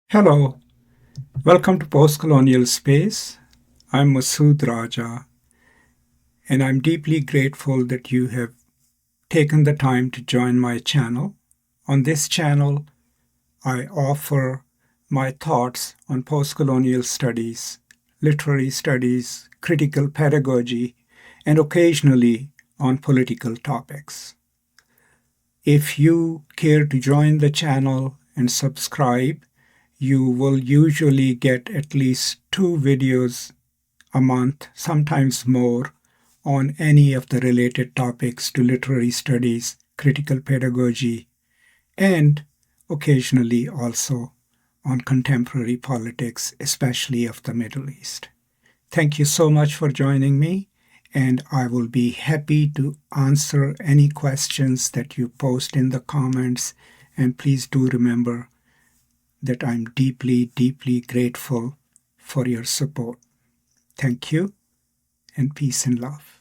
Hello, welcome to Postcolonial Space. I'm Masood Raja, and I'm deeply grateful that you have taken the time to join my channel. On this channel, I offer my thoughts on postcolonial studies, literary studies, critical pedagogy, and occasionally on political topics. If you care to join the channel and subscribe, you will usually get at least 2 videos a month, sometimes more, on any of the related topics to literary studies, critical pedagogy, and occasionally also on contemporary politics, especially of the Middle East. Thank you so much for joining me, and I will be happy to answer any questions that you post in the comments. And please do remember that I'm deeply, deeply grateful for your support. Thank you, and peace and love.